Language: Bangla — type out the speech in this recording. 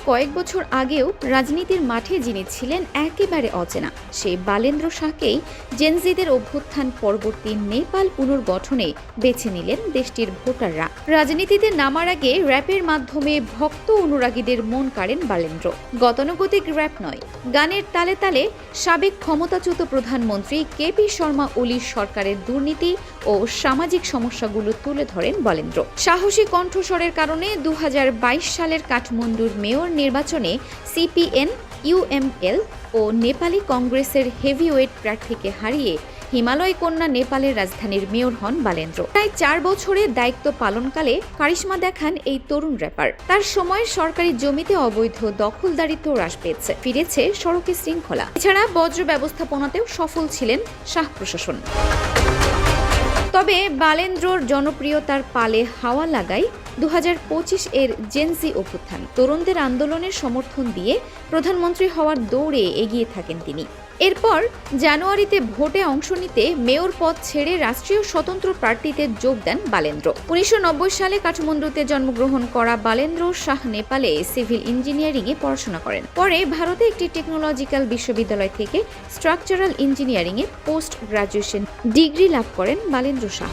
কয়েক বছর আগেও রাজনীতির মাঠে যিনি ছিলেন একেবারে অচেনা, সেই বালেন্দ্র শাহকেই জেনজিদের অভ্যুত্থান পরবর্তী নেপাল পুনর্গঠনে বেছে নিলেন দেশটির ভোটাররা। রাজনীতিতে নামার আগে র্যাপের মাধ্যমে ভক্ত অনুরাগীদের মন কাড়েন বালেন্দ্র। গতানুগতিক র্যাপ নয়, গানের তালে তালে সাবেক ক্ষমতাচ্যুত প্রধানমন্ত্রী কেপি শর্মা ওলির সরকারের দুর্নীতি ও সামাজিক সমস্যাগুলো তুলে ধরেন বালেন্দ্র। সাহসী কণ্ঠস্বরের কারণে 2022 সালের কাঠমান্ডুর মেয়র নির্বাচনে সিপিএন, ইউএমএল ও নেপালি কংগ্রেসের হেভিওয়েট প্রার্থীকে হারিয়ে হিমালয় কন্যা নেপালের রাজধানীর মেয়র হন বালেন্দ্র। প্রায় 4 বছরের দায়িত্ব পালনকালে কারিশমা দেখান এই তরুণ র্যাপার। তার সময় সরকারি জমিতে অবৈধ দখলদারিত্ব হ্রাস পেয়েছে, ফিরেছে সড়কে শৃঙ্খলা। এছাড়া বজ্র ব্যবস্থাপনাতেও সফল ছিলেন শাহ প্রশাসন। তবে বালেন্দ্রর জনপ্রিয়তার পালে হাওয়া লাগায় 2025 এর জেনজি অভ্যুত্থান। তরুণদের আন্দোলনের সমর্থন দিয়ে প্রধানমন্ত্রী হওয়ার দৌড়ে এগিয়ে থাকেন তিনি। এরপর জানুয়ারিতে ভোটে অংশ নিতে মেয়র পদ ছেড়ে রাষ্ট্রীয় স্বতন্ত্র পার্টিতে যোগ দেন বালেন্দ্র। 1990 সালে কাঠমান্ডুতে জন্মগ্রহণ করা বালেন্দ্র শাহ নেপালে সিভিল ইঞ্জিনিয়ারিংয়ে পড়াশোনা করেন। পরে ভারতে একটি টেকনোলজিক্যাল বিশ্ববিদ্যালয় থেকে স্ট্রাকচারাল ইঞ্জিনিয়ারিংয়ে পোস্ট গ্রাজুয়েশন ডিগ্রি লাভ করেন বালেন্দ্র শাহ।